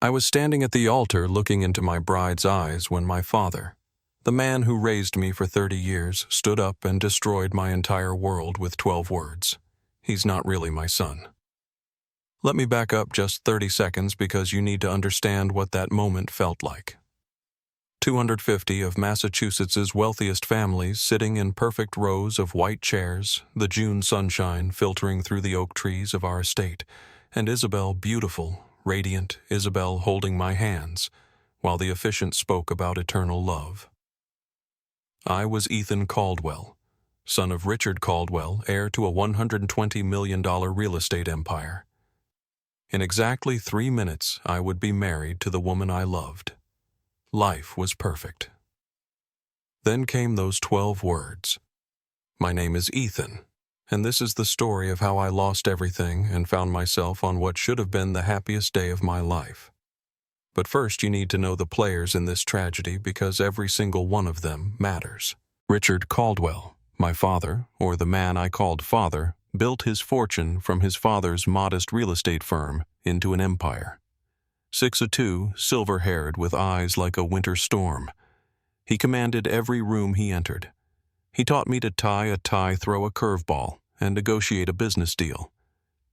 I was standing at the altar looking into my bride's eyes when my father, the man who raised me for 30 years, stood up and destroyed my entire world with 12 words. He's not really my son. Let me back up just 30 seconds because you need to understand what that moment felt like. 250 of Massachusetts's wealthiest families sitting in perfect rows of white chairs, the June sunshine filtering through the oak trees of our estate, and Isabel, beautiful, radiant Isabel, holding my hands, while the officiant spoke about eternal love. I was Ethan Caldwell, son of Richard Caldwell, heir to a $120 million real estate empire. In exactly 3 minutes, I would be married to the woman I loved. Life was perfect. Then came those 12 words. My name is Ethan, and this is the story of how I lost everything and found myself on what should have been the happiest day of my life. But first you need to know the players in this tragedy because every single one of them matters. Richard Caldwell, my father, or the man I called father, built his fortune from his father's modest real estate firm into an empire. 6'2", silver-haired with eyes like a winter storm. He commanded every room he entered. He taught me to tie a tie, throw a curveball, and negotiate a business deal.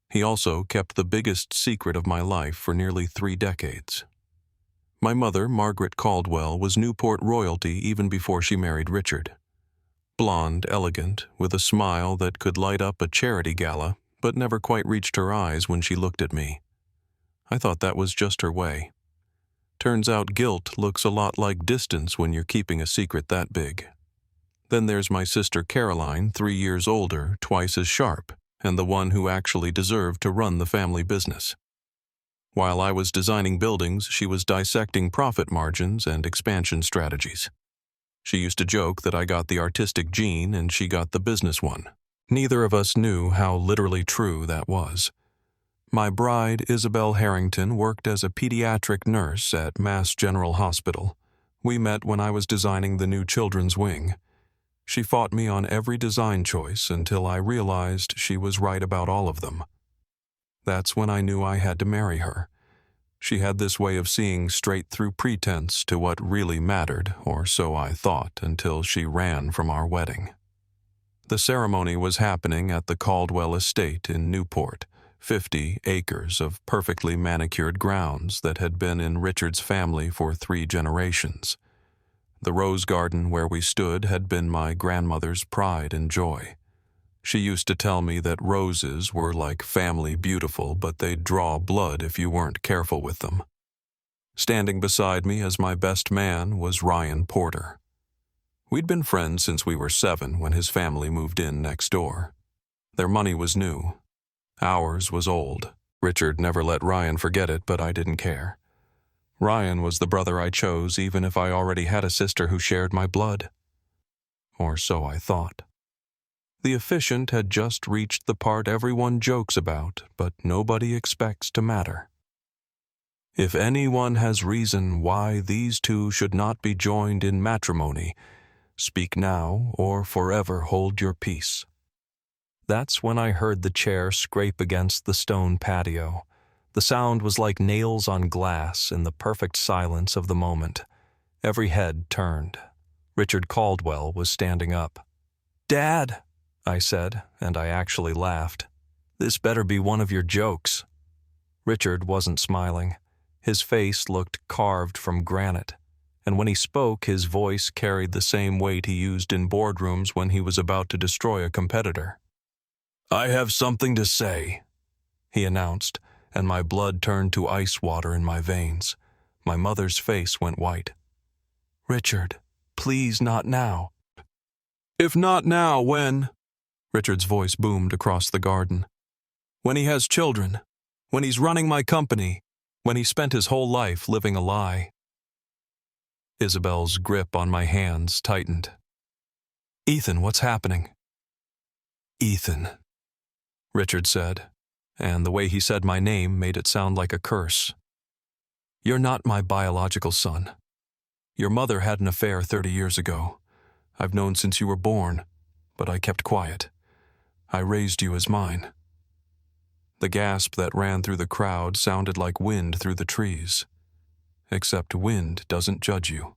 He also kept the biggest secret of my life for nearly 3 decades. My mother, Margaret Caldwell, was Newport royalty even before she married Richard. Blonde, elegant, with a smile that could light up a charity gala, but never quite reached her eyes when she looked at me. I thought that was just her way. Turns out guilt looks a lot like distance when you're keeping a secret that big. Then there's my sister Caroline, 3 years older, twice as sharp, and the one who actually deserved to run the family business. While I was designing buildings, she was dissecting profit margins and expansion strategies. She used to joke that I got the artistic gene and she got the business one. Neither of us knew how literally true that was. My bride, Isabel Harrington, worked as a pediatric nurse at Mass General Hospital. We met when I was designing the new children's wing. She fought me on every design choice until I realized she was right about all of them. That's when I knew I had to marry her. She had this way of seeing straight through pretense to what really mattered, or so I thought, until she ran from our wedding. The ceremony was happening at the Caldwell estate in Newport, 50 acres of perfectly manicured grounds that had been in Richard's family for 3 generations. The rose garden where we stood had been my grandmother's pride and joy. She used to tell me that roses were like family beautiful, but they'd draw blood if you weren't careful with them. Standing beside me as my best man was Ryan Porter. We'd been friends since we were 7 when his family moved in next door. Their money was new. Ours was old. Richard never let Ryan forget it, but I didn't care. Ryan was the brother I chose even if I already had a sister who shared my blood. Or so I thought. The officiant had just reached the part everyone jokes about, but nobody expects to matter. If anyone has reason why these two should not be joined in matrimony, speak now or forever hold your peace. That's when I heard the chair scrape against the stone patio. The sound was like nails on glass in the perfect silence of the moment. Every head turned. Richard Caldwell was standing up. "Dad," I said, and I actually laughed. "This better be one of your jokes." Richard wasn't smiling. His face looked carved from granite, and when he spoke, his voice carried the same weight he used in boardrooms when he was about to destroy a competitor. "I have something to say," he announced, and my blood turned to ice water in my veins. My mother's face went white. "Richard, please not now." "If not now, when?" Richard's voice boomed across the garden. "When he has children. When he's running my company. When he spent his whole life living a lie." Isabel's grip on my hands tightened. "Ethan, what's happening?" "Ethan," Richard said, and the way he said my name made it sound like a curse. "You're not my biological son. Your mother had an affair 30 years ago. I've known since you were born, but I kept quiet. I raised you as mine." The gasp that ran through the crowd sounded like wind through the trees. except wind doesn't judge you.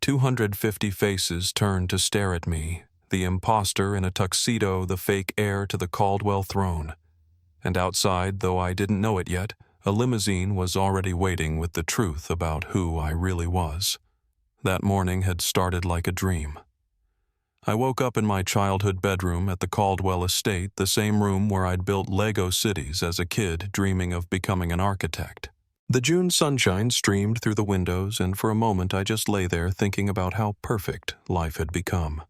250 faces turned to stare at me, the imposter in a tuxedo, the fake heir to the Caldwell throne. And outside, though I didn't know it yet, a limousine was already waiting with the truth about who I really was. That morning had started like a dream. I woke up in my childhood bedroom at the Caldwell estate, the same room where I'd built Lego cities as a kid, dreaming of becoming an architect. The June sunshine streamed through the windows, and for a moment I just lay there thinking about how perfect life had become.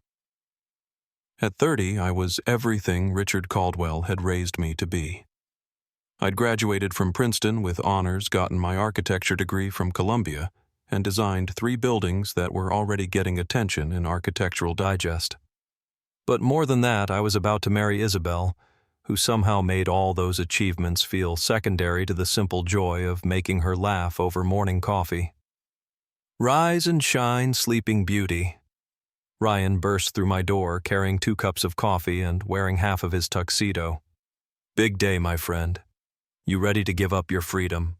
At 30, I was everything Richard Caldwell had raised me to be. I'd graduated from Princeton with honors, gotten my architecture degree from Columbia, and designed 3 buildings that were already getting attention in Architectural Digest. But more than that, I was about to marry Isabel, who somehow made all those achievements feel secondary to the simple joy of making her laugh over morning coffee. "Rise and shine, sleeping beauty." Ryan burst through my door carrying 2 cups of coffee and wearing half of his tuxedo. "Big day, my friend. You ready to give up your freedom?"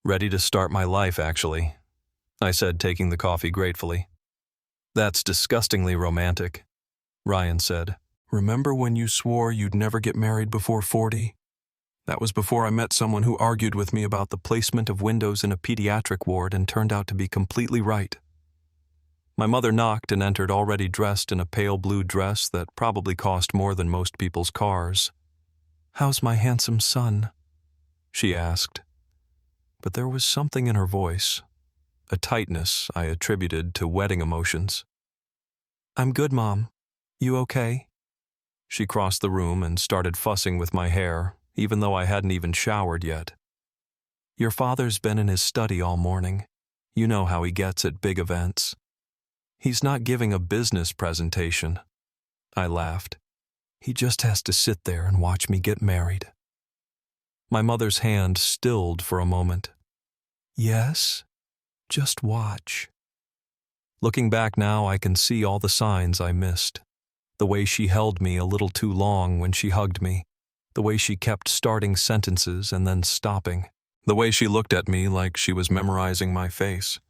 "Ready to start my life, actually," I said, taking the coffee gratefully. "That's disgustingly romantic," Ryan said. "Remember when you swore you'd never get married before 40? That was before I met someone who argued with me about the placement of windows in a pediatric ward and turned out to be completely right." My mother knocked and entered already dressed in a pale blue dress that probably cost more than most people's cars. "How's my handsome son?" she asked. But there was something in her voice, a tightness I attributed to wedding emotions. "I'm good, Mom. You okay?" She crossed the room and started fussing with my hair, even though I hadn't even showered yet. "Your father's been in his study all morning. You know how he gets at big events. He's not giving a business presentation." I laughed. "He just has to sit there and watch me get married." My mother's hand stilled for a moment. "Yes? Just watch." Looking back now, I can see all the signs I missed. The way she held me a little too long when she hugged me. The way she kept starting sentences and then stopping. The way she looked at me like she was memorizing my face.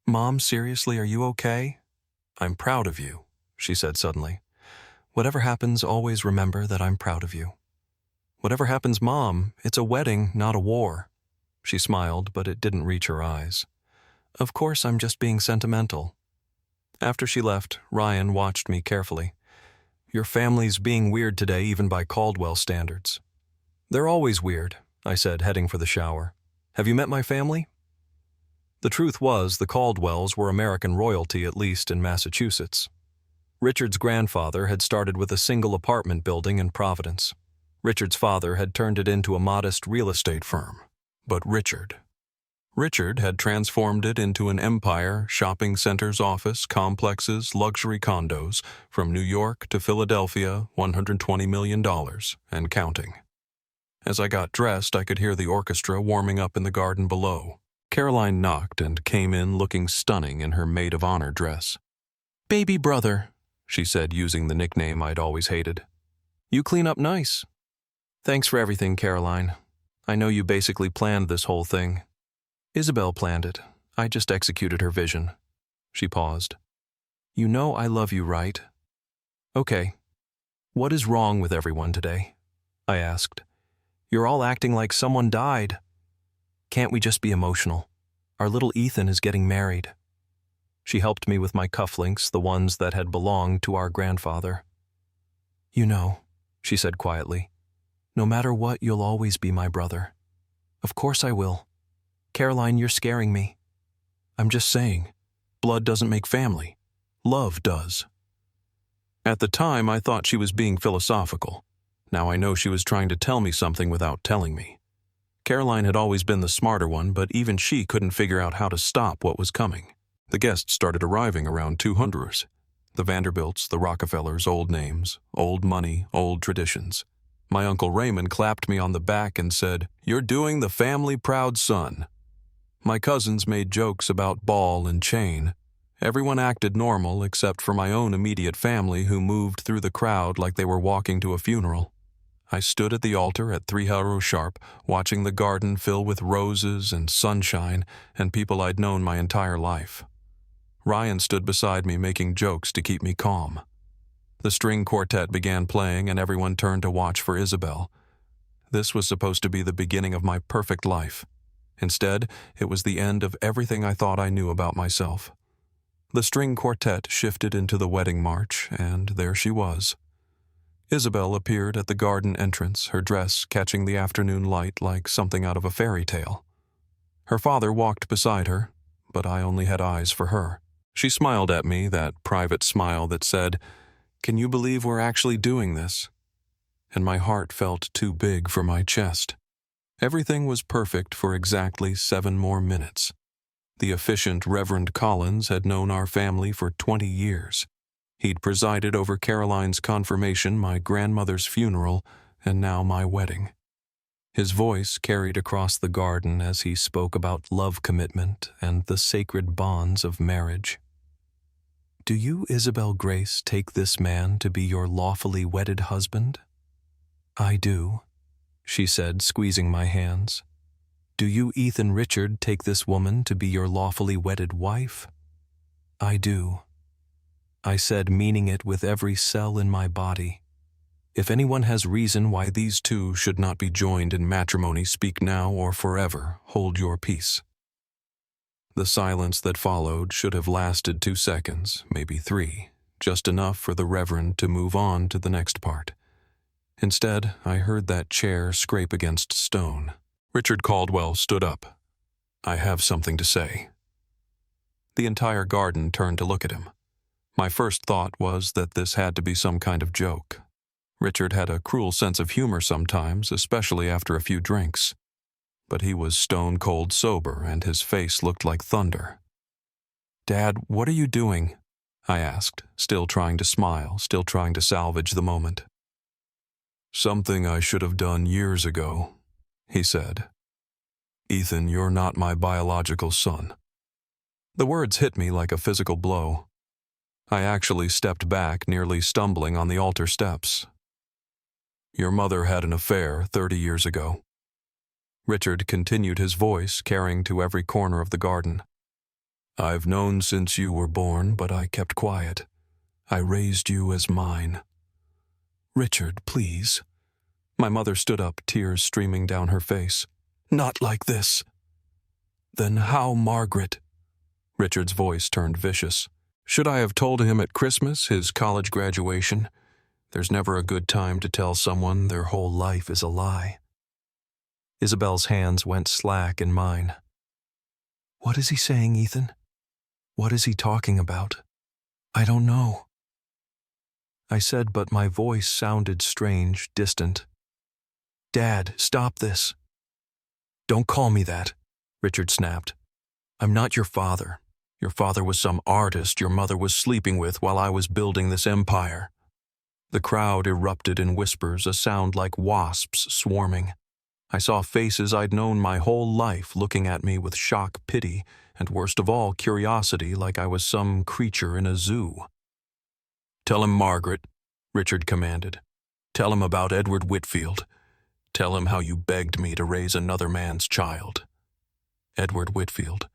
"Mom, seriously, are you okay?" "I'm proud of you," she said suddenly. "Whatever happens, always remember that I'm proud of you." "Whatever happens, Mom, it's a wedding, not a war." She smiled, but it didn't reach her eyes. "Of course, I'm just being sentimental." After she left, Ryan watched me carefully. "Your family's being weird today, even by Caldwell standards." "They're always weird," I said, heading for the shower. "Have you met my family?" The truth was, the Caldwells were American royalty, at least in Massachusetts. Richard's grandfather had started with a single apartment building in Providence. Richard's father had turned it into a modest real estate firm. But Richard had transformed it into an empire, shopping centers, office, complexes, luxury condos, from New York to Philadelphia, $120 million, and counting. As I got dressed, I could hear the orchestra warming up in the garden below. Caroline knocked and came in looking stunning in her maid of honor dress. "Baby brother," she said, using the nickname I'd always hated. "You clean up nice." "Thanks for everything, Caroline. I know you basically planned this whole thing." "Isabel planned it. I just executed her vision." She paused. "You know I love you, right?" "Okay. What is wrong with everyone today?" I asked. "You're all acting like someone died." "Can't we just be emotional? Our little Ethan is getting married." She helped me with my cufflinks, the ones that had belonged to our grandfather. "You know," she said quietly, "no matter what, you'll always be my brother." "Of course I will." "Caroline, you're scaring me." "I'm just saying, blood doesn't make family. Love does." At the time, I thought she was being philosophical. Now I know she was trying to tell me something without telling me. Caroline had always been the smarter one, but even she couldn't figure out how to stop what was coming. The guests started arriving around 200. The Vanderbilts, the Rockefellers, old names, old money, old traditions. My Uncle Raymond clapped me on the back and said, "You're doing the family proud, son." My cousins made jokes about ball and chain. Everyone acted normal except for my own immediate family, who moved through the crowd like they were walking to a funeral. I stood at the altar at 3 hours sharp, watching the garden fill with roses and sunshine and people I'd known my entire life. Ryan stood beside me making jokes to keep me calm. The string quartet began playing and everyone turned to watch for Isabel. This was supposed to be the beginning of my perfect life. Instead, it was the end of everything I thought I knew about myself. The string quartet shifted into the wedding march, and there she was. Isabel appeared at the garden entrance, her dress catching the afternoon light like something out of a fairy tale. Her father walked beside her, but I only had eyes for her. She smiled at me, that private smile that said, "Can you believe we're actually doing this?" And my heart felt too big for my chest. Everything was perfect for exactly 7 more minutes. The efficient Reverend Collins had known our family for 20 years. He'd presided over Caroline's confirmation, my grandmother's funeral, and now my wedding. His voice carried across the garden as he spoke about love commitment and the sacred bonds of marriage. "Do you, Isabel Grace, take this man to be your lawfully wedded husband?" "I do," she said, squeezing my hands. "Do you, Ethan Richard, take this woman to be your lawfully wedded wife?" "I do," I said, meaning it with every cell in my body. If anyone has reason why these two should not be joined in matrimony, speak now or forever. Hold your peace. The silence that followed should have lasted 2 seconds, maybe 3, just enough for the Reverend to move on to the next part. Instead, I heard that chair scrape against stone. Richard Caldwell stood up. "I have something to say." The entire garden turned to look at him. My first thought was that this had to be some kind of joke. Richard had a cruel sense of humor sometimes, especially after a few drinks. But he was stone-cold sober, and his face looked like thunder. "Dad, what are you doing?" I asked, still trying to smile, still trying to salvage the moment. "Something I should have done years ago," he said. "Ethan, you're not my biological son." The words hit me like a physical blow. I actually stepped back, nearly stumbling on the altar steps. "Your mother had an affair 30 years ago." Richard continued, his voice carrying to every corner of the garden. "I've known since you were born, but I kept quiet. I raised you as mine." "Richard, please." My mother stood up, tears streaming down her face. "Not like this." "Then how, Margaret?" Richard's voice turned vicious. Should I have told him at Christmas, his college graduation? There's never a good time to tell someone their whole life is a lie. Isabel's hands went slack in mine. "What is he saying, Ethan? What is he talking about?" "I don't know," I said, but my voice sounded strange, distant. "Dad, stop this." "Don't call me that," Richard snapped. "I'm not your father. Your father was some artist your mother was sleeping with while I was building this empire." The crowd erupted in whispers, a sound like wasps swarming. I saw faces I'd known my whole life looking at me with shock, pity, and worst of all, curiosity, like I was some creature in a zoo. "Tell him, Margaret," Richard commanded. "Tell him about Edward Whitfield. Tell him how you begged me to raise another man's child." Edward Whitfield.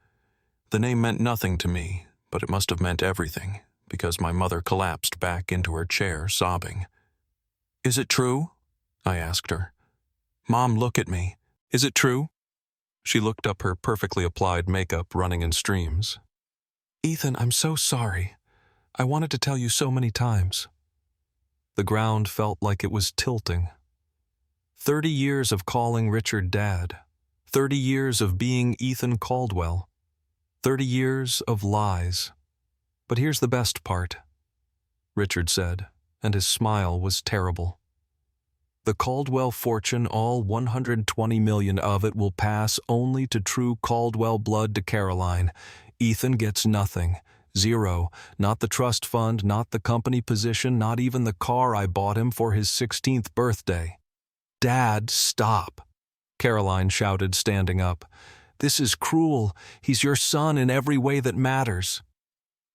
The name meant nothing to me, but it must have meant everything, because my mother collapsed back into her chair, sobbing. "Is it true?" I asked her. "Mom, look at me. Is it true?" She looked up, her perfectly applied makeup running in streams. "Ethan, I'm so sorry. I wanted to tell you so many times." The ground felt like it was tilting. 30 years of calling Richard Dad. 30 years of being Ethan Caldwell. 30 years of lies. "But here's the best part," Richard said, and his smile was terrible. "The Caldwell fortune, all 120 million of it, will pass only to true Caldwell blood to Caroline. Ethan gets nothing. 0. Not the trust fund, not the company position, not even the car I bought him for his 16th birthday. "Dad, stop," Caroline shouted, standing up. "This is cruel. He's your son in every way that matters."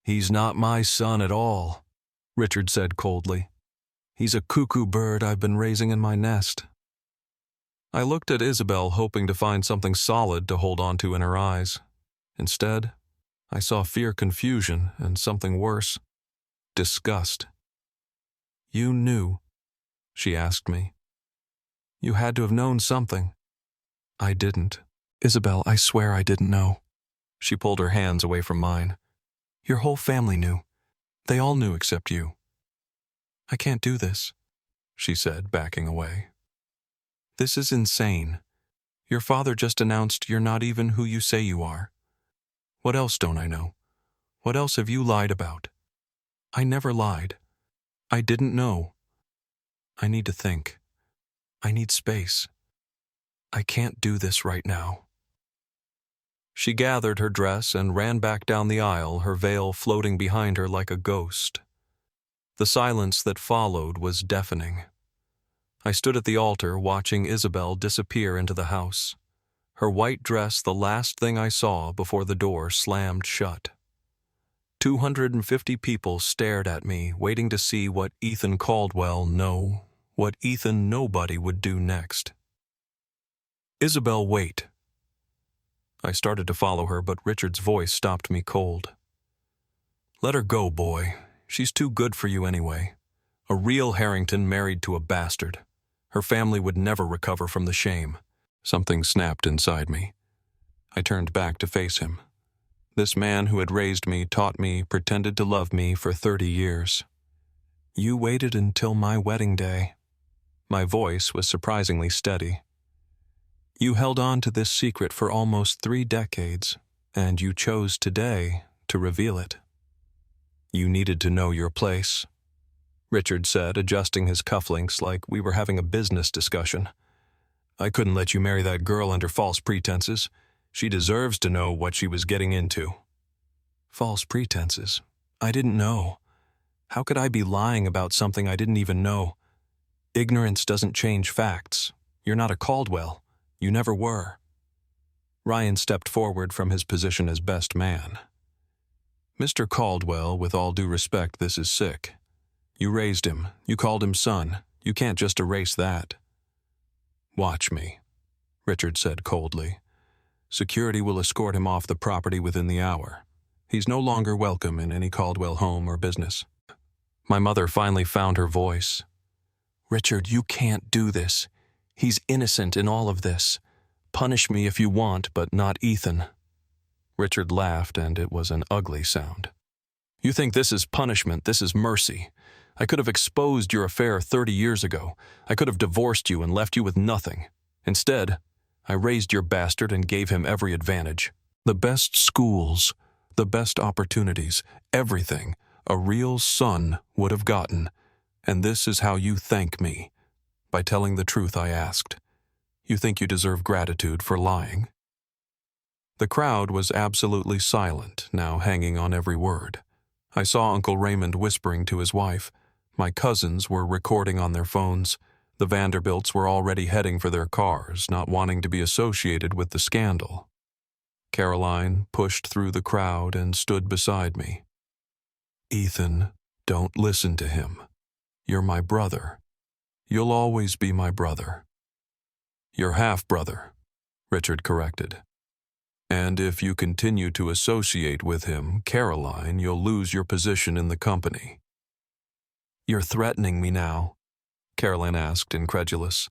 "He's not my son at all," Richard said coldly. He's a cuckoo bird I've been raising in my nest." I looked at Isabel, hoping to find something solid to hold on to in her eyes. Instead, I saw fear, confusion, and something worse: disgust. "You knew?" she asked me. "You had to have known something." "I didn't. Isabel, I swear I didn't know." She pulled her hands away from mine. "Your whole family knew. They all knew except you." "I can't do this," she said, backing away. "This is insane. Your father just announced you're not even who you say you are. What else don't I know? What else have you lied about?" "I never lied. I didn't know. I need to think. I need space. I can't do this right now." She gathered her dress and ran back down the aisle, her veil floating behind her like a ghost. The silence that followed was deafening. I stood at the altar watching Isabel disappear into the house, her white dress the last thing I saw before the door slammed shut. 250 people stared at me, waiting to see what Ethan Caldwell, what Ethan nobody would do next. "Isabel, wait." I started to follow her, but Richard's voice stopped me cold. "Let her go, boy. She's too good for you anyway. A real Harrington married to a bastard. Her family would never recover from the shame." Something snapped inside me. I turned back to face him. This man who had raised me, taught me, pretended to love me for 30 years. "You waited until my wedding day." My voice was surprisingly steady. "You held on to this secret for almost 3 decades, and you chose today to reveal it. You needed to know your place," Richard said, adjusting his cufflinks like we were having a business discussion. "I couldn't let you marry that girl under false pretenses. She deserves to know what she was getting into." "False pretenses? I didn't know. How could I be lying about something I didn't even know? Ignorance doesn't change facts. You're not a Caldwell. You never were." Ryan stepped forward from his position as best man. "Mr. Caldwell, with all due respect, this is sick. You raised him. You called him son. You can't just erase that." "Watch me," Richard said coldly. "Security will escort him off the property within the hour. He's no longer welcome in any Caldwell home or business." My mother finally found her voice. "Richard, you can't do this. He's innocent in all of this. Punish me if you want, but not Ethan." Richard laughed, and it was an ugly sound. "You think this is punishment, this is mercy. I could have exposed your affair 30 years ago. I could have divorced you and left you with nothing. Instead, I raised your bastard and gave him every advantage. The best schools, the best opportunities, everything a real son would have gotten. And this is how you thank me, by telling the truth I asked. You think you deserve gratitude for lying?" The crowd was absolutely silent, now hanging on every word. I saw Uncle Raymond whispering to his wife. My cousins were recording on their phones. The Vanderbilts were already heading for their cars, not wanting to be associated with the scandal. Caroline pushed through the crowd and stood beside me. "Ethan, don't listen to him. You're my brother. You'll always be my brother." "Your half-brother," Richard corrected. "And if you continue to associate with him, Caroline, you'll lose your position in the company." "You're threatening me now?" Caroline asked, incredulous.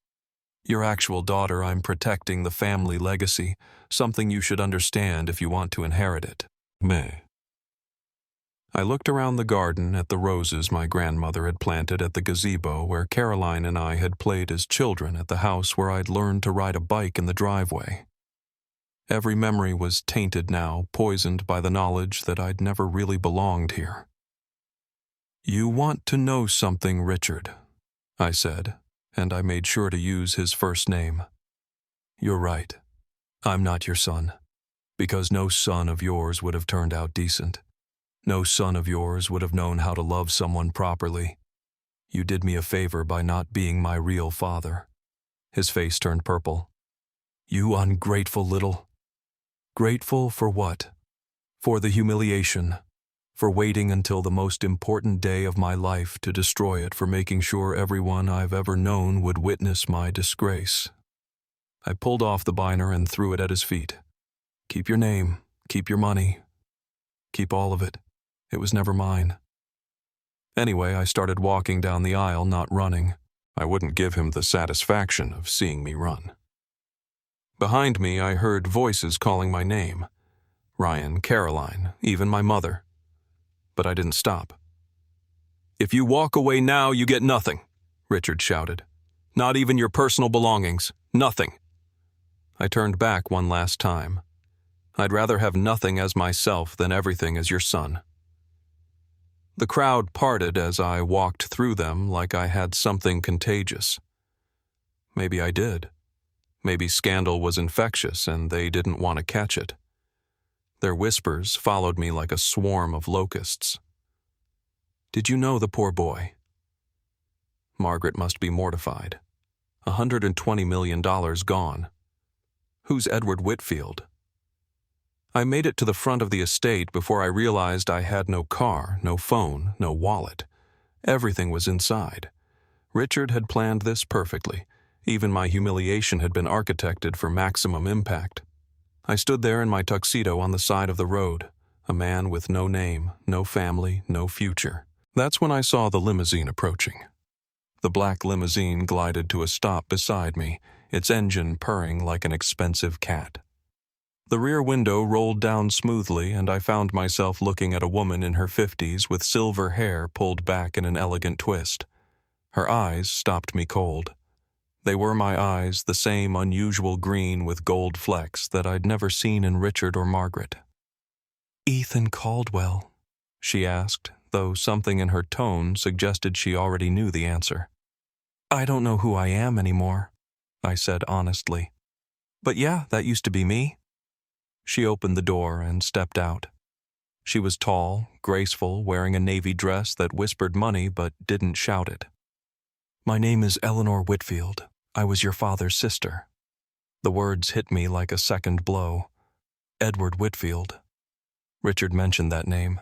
"Your actual daughter, I'm protecting the family legacy, something you should understand if you want to inherit it." Meh. I looked around the garden at the roses my grandmother had planted at the gazebo where Caroline and I had played as children, at the house where I'd learned to ride a bike in the driveway. Every memory was tainted now, poisoned by the knowledge that I'd never really belonged here. "You want to know something, Richard," I said, and I made sure to use his first name. "You're right. I'm not your son, because no son of yours would have turned out decent. No son of yours would have known how to love someone properly. You did me a favor by not being my real father." His face turned purple. "You ungrateful little..." "Grateful for what?" "For the humiliation. for waiting until the most important day of my life to destroy it, for making sure everyone I've ever known would witness my disgrace. I pulled off the binder and threw it at his feet. Keep your name, keep your money, keep all of it. It was never mine. Anyway, I started walking down the aisle, not running. I wouldn't give him the satisfaction of seeing me run. Behind me, I heard voices calling my name. Ryan, Caroline, even my mother. But I didn't stop. "If you walk away now, you get nothing," Richard shouted. "Not even your personal belongings. Nothing." I turned back one last time. I'd rather have nothing as myself than everything as your son. The crowd parted as I walked through them like I had something contagious. Maybe I did. Maybe scandal was infectious and they didn't want to catch it. Their whispers followed me like a swarm of locusts. "Did you know the poor boy?" Margaret must be mortified. $120 million gone. Who's Edward Whitfield? I made it to the front of the estate before I realized I had no car, no phone, no wallet. Everything was inside. Richard had planned this perfectly. Even my humiliation had been architected for maximum impact. I stood there in my tuxedo on the side of the road, a man with no name, no family, no future. That's when I saw the limousine approaching. The black limousine glided to a stop beside me, its engine purring like an expensive cat. The rear window rolled down smoothly, and I found myself looking at a woman in her 50s with silver hair pulled back in an elegant twist. Her eyes stopped me cold. They were my eyes, the same unusual green with gold flecks that I'd never seen in Richard or Margaret. "Ethan Caldwell?" she asked, though something in her tone suggested she already knew the answer. "I don't know who I am anymore," I said honestly. "But yeah, that used to be me." She opened the door and stepped out. She was tall, graceful, wearing a navy dress that whispered money but didn't shout it. "My name is Eleanor Whitfield. I was your father's sister." The words hit me like a second blow. Edward Whitfield. Richard mentioned that name.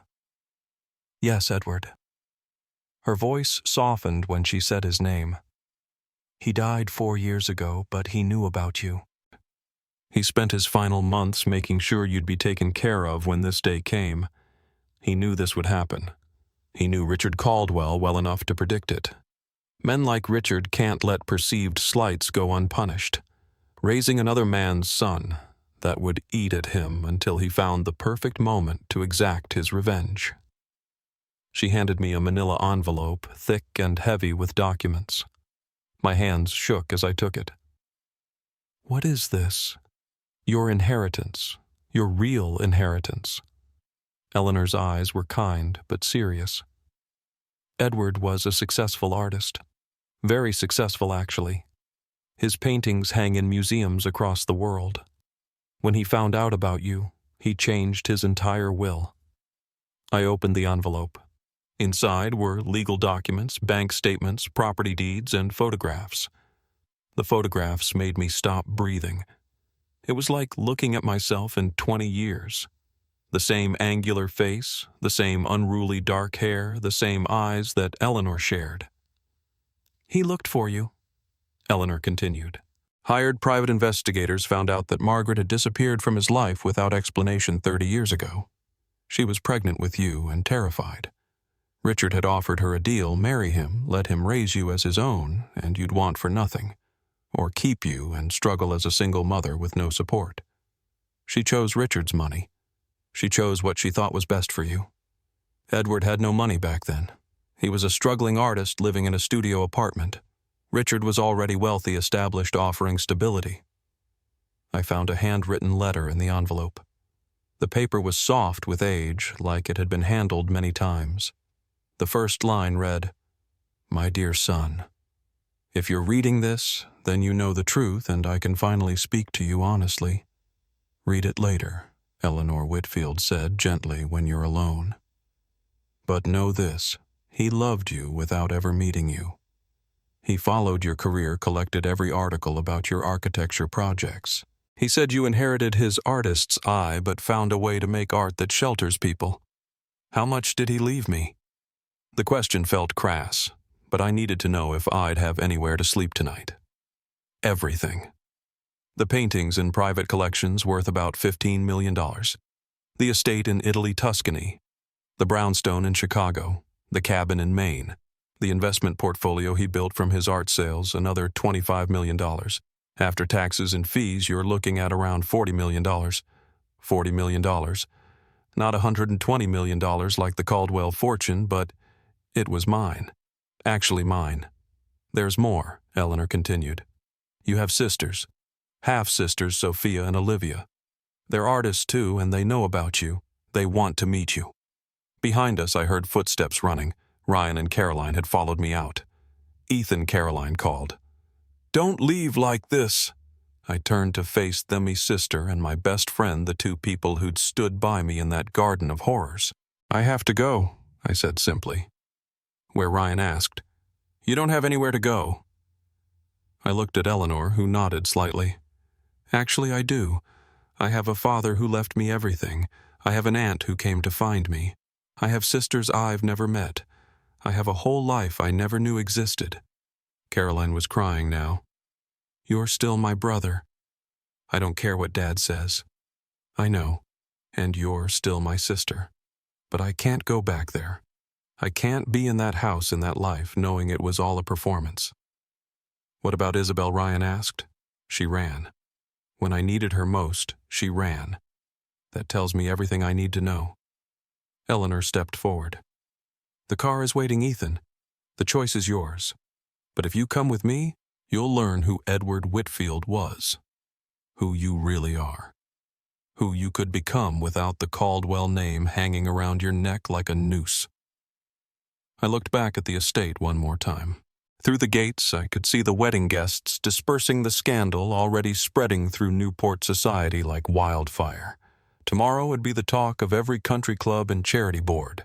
"Yes, Edward." Her voice softened when she said his name. "He died 4 years ago, but he knew about you. He spent his final months making sure you'd be taken care of when this day came. He knew this would happen. He knew Richard Caldwell well enough to predict it. Men like Richard can't let perceived slights go unpunished. Raising another man's son, that would eat at him until he found the perfect moment to exact his revenge. She handed me a manila envelope, thick and heavy with documents. My hands shook as I took it. "What is this?" "Your inheritance. Your real inheritance." Eleanor's eyes were kind but serious. Edward was a successful artist. Very successful, actually. His paintings hang in museums across the world. When he found out about you, he changed his entire will. I opened the envelope. Inside were legal documents, bank statements, property deeds, and photographs. The photographs made me stop breathing. It was like looking at myself in 20 years. The same angular face, the same unruly dark hair, the same eyes that Eleanor shared. "He looked for you," Eleanor continued. "Hired private investigators found out that Margaret had disappeared from his life without explanation 30 years ago. She was pregnant with you and terrified. Richard had offered her a deal, marry him, let him raise you as his own, and you'd want for nothing. Or keep you and struggle as a single mother with no support. She chose Richard's money. She chose what she thought was best for you. Edward had no money back then. He was a struggling artist living in a studio apartment. Richard was already wealthy, established, offering stability. I found a handwritten letter in the envelope. The paper was soft with age, like it had been handled many times. The first line read, "My dear son, if you're reading this, then you know the truth and I can finally speak to you honestly. Read it later," Eleanor Whitfield said gently when you're alone. "But know this, he loved you without ever meeting you. He followed your career, collected every article about your architecture projects. He said you inherited his artist's eye but found a way to make art that shelters people. How much did he leave me? The question felt crass, but I needed to know if I'd have anywhere to sleep tonight. Everything. The paintings in private collections worth about $15 million. The estate in Italy, Tuscany. The brownstone in Chicago. The cabin in Maine. The investment portfolio he built from his art sales, another $25 million. After taxes and fees, you're looking at around $40 million. $40 million. Not $120 million like the Caldwell fortune, but it was mine. Actually mine. There's more, Eleanor continued. You have sisters. Half-sisters Sophia and Olivia. They're artists too, and they know about you. They want to meet you. Behind us, I heard footsteps running. Ryan and Caroline had followed me out. Ethan, Caroline called. Don't leave like this. I turned to face Themmy's sister and my best friend, the two people who'd stood by me in that garden of horrors. I have to go, I said simply. Where Ryan asked, You don't have anywhere to go. I looked at Eleanor, who nodded slightly. Actually, I do. I have a father who left me everything. I have an aunt who came to find me. I have sisters I've never met. I have a whole life I never knew existed. Caroline was crying now. You're still my brother. I don't care what Dad says. I know. And you're still my sister. But I can't go back there. I can't be in that house in that life knowing it was all a performance. What about Isabel? Ryan asked. She ran. When I needed her most, she ran. That tells me everything I need to know. Eleanor stepped forward. The car is waiting, Ethan. The choice is yours. But if you come with me, you'll learn who Edward Whitfield was. Who you really are. Who you could become without the Caldwell name hanging around your neck like a noose. I looked back at the estate one more time. Through the gates, I could see the wedding guests dispersing the scandal already spreading through Newport society like wildfire. Tomorrow would be the talk of every country club and charity board.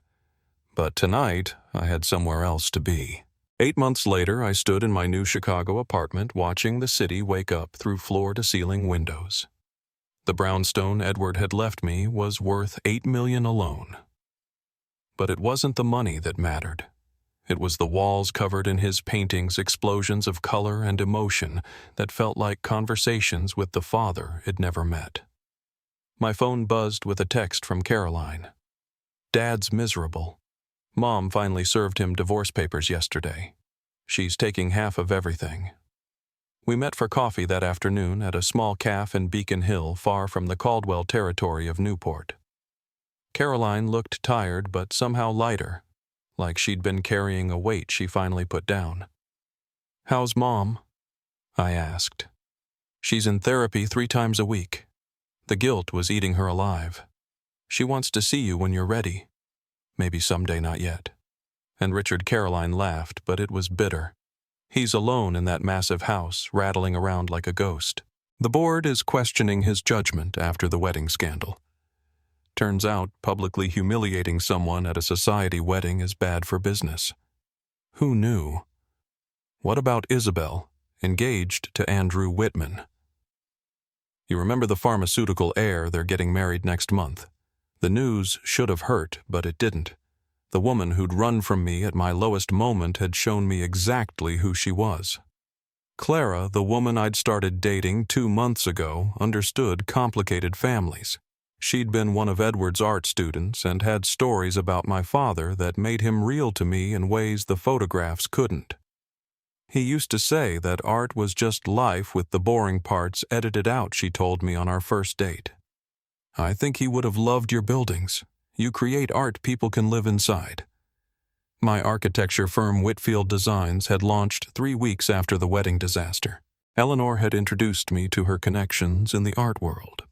But tonight, I had somewhere else to be. 8 months later, I stood in my new Chicago apartment watching the city wake up through floor-to-ceiling windows. The brownstone Edward had left me was worth $8 million alone. But it wasn't the money that mattered. It was the walls covered in his paintings, explosions of color and emotion that felt like conversations with the father it never met. My phone buzzed with a text from Caroline. Dad's miserable. Mom finally served him divorce papers yesterday. She's taking half of everything. We met for coffee that afternoon at a small cafe in Beacon Hill, far from the Caldwell territory of Newport. Caroline looked tired but somehow lighter, like she'd been carrying a weight she finally put down. How's Mom? I asked. She's in therapy 3 times a week. The guilt was eating her alive. She wants to see you when you're ready. Maybe someday, not yet. And Richard, Caroline laughed, but it was bitter. He's alone in that massive house, rattling around like a ghost. The board is questioning his judgment after the wedding scandal. Turns out, publicly humiliating someone at a society wedding is bad for business. Who knew? What about Isabel, engaged to Andrew Whitman? You remember the pharmaceutical heir? They're getting married next month. The news should have hurt, but it didn't. The woman who'd run from me at my lowest moment had shown me exactly who she was. Clara, the woman I'd started dating 2 months ago, understood complicated families. She'd been one of Edward's art students and had stories about my father that made him real to me in ways the photographs couldn't. He used to say that art was just life with the boring parts edited out, she told me on our first date. I think he would have loved your buildings. You create art people can live inside. My architecture firm Whitfield Designs had launched 3 weeks after the wedding disaster. Eleanor had introduced me to her connections in the art world.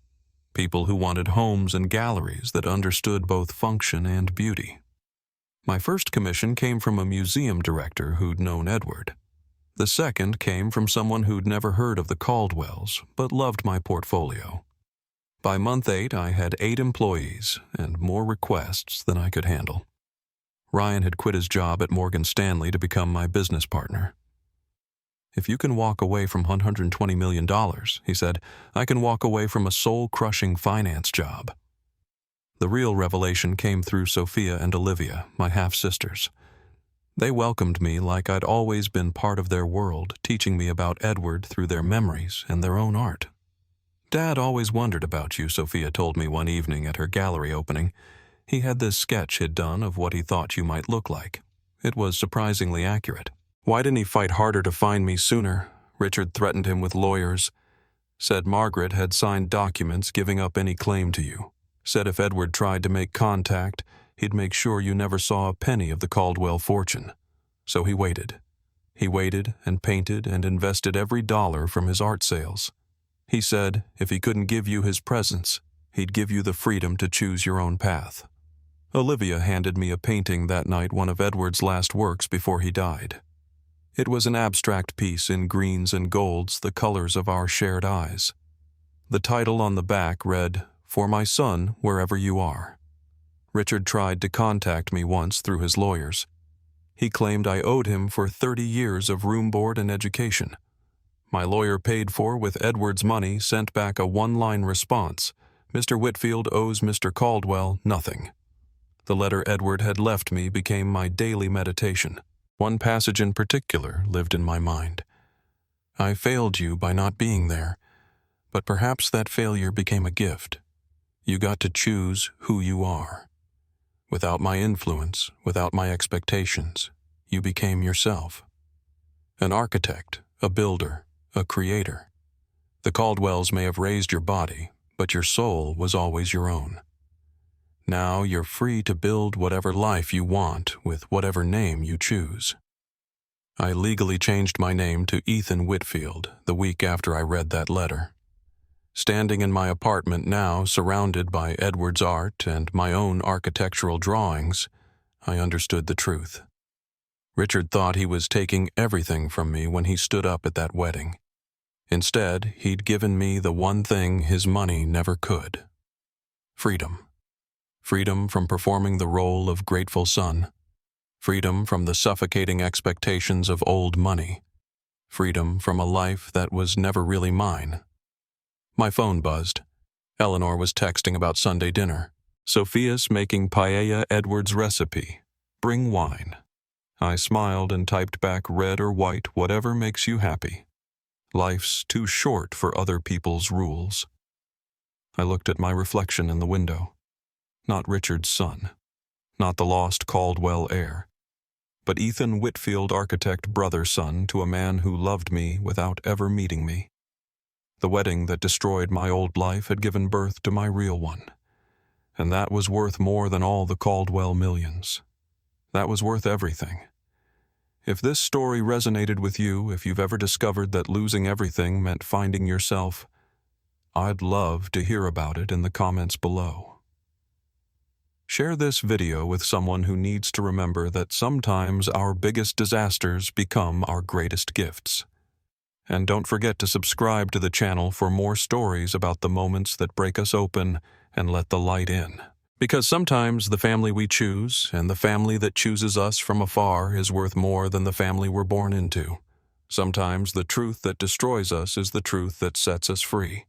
People who wanted homes and galleries that understood both function and beauty. My first commission came from a museum director who'd known Edward. The second came from someone who'd never heard of the Caldwells, but loved my portfolio. By month 8, I had 8 employees and more requests than I could handle. Ryan had quit his job at Morgan Stanley to become my business partner. If you can walk away from $120 million, he said, I can walk away from a soul-crushing finance job. The real revelation came through Sophia and Olivia, my half-sisters. They welcomed me like I'd always been part of their world, teaching me about Edward through their memories and their own art. "Dad always wondered about you," Sophia told me one evening at her gallery opening. "He had this sketch he'd done of what he thought you might look like. It was surprisingly accurate. Why didn't he fight harder to find me sooner? Richard threatened him with lawyers. Said Margaret had signed documents giving up any claim to you. Said if Edward tried to make contact, he'd make sure you never saw a penny of the Caldwell fortune. So he waited. He waited and painted and invested every dollar from his art sales. He said if he couldn't give you his presence, he'd give you the freedom to choose your own path." Olivia handed me a painting that night, one of Edward's last works before he died. It was an abstract piece in greens and golds, the colors of our shared eyes. The title on the back read, "For my son, wherever you are." Richard tried to contact me once through his lawyers. He claimed I owed him for 30 years of room board and education. My lawyer, paid for with Edward's money, sent back a one-line response. "Mr. Whitfield owes Mr. Caldwell nothing." The letter Edward had left me became my daily meditation. One passage in particular lived in my mind. "I failed you by not being there, but perhaps that failure became a gift. You got to choose who you are. Without my influence, without my expectations, you became yourself. An architect, a builder, a creator. The Caldwells may have raised your body, but your soul was always your own. Now you're free to build whatever life you want with whatever name you choose." I legally changed my name to Ethan Whitfield the week after I read that letter. Standing in my apartment now, surrounded by Edward's art and my own architectural drawings, I understood the truth. Richard thought he was taking everything from me when he stood up at that wedding. Instead, he'd given me the one thing his money never could: freedom. Freedom from performing the role of grateful son. Freedom from the suffocating expectations of old money. Freedom from a life that was never really mine. My phone buzzed. Eleanor was texting about Sunday dinner. "Sophia's making paella, Edward's recipe. Bring wine." I smiled and typed back, "Red or white, whatever makes you happy. Life's too short for other people's rules." I looked at my reflection in the window. Not Richard's son, not the lost Caldwell heir, but Ethan Whitfield, architect brother-son to a man who loved me without ever meeting me. The wedding that destroyed my old life had given birth to my real one, and that was worth more than all the Caldwell millions. That was worth everything. If this story resonated with you, if you've ever discovered that losing everything meant finding yourself, I'd love to hear about it in the comments below. Share this video with someone who needs to remember that sometimes our biggest disasters become our greatest gifts. And don't forget to subscribe to the channel for more stories about the moments that break us open and let the light in. Because sometimes the family we choose and the family that chooses us from afar is worth more than the family we're born into. Sometimes the truth that destroys us is the truth that sets us free.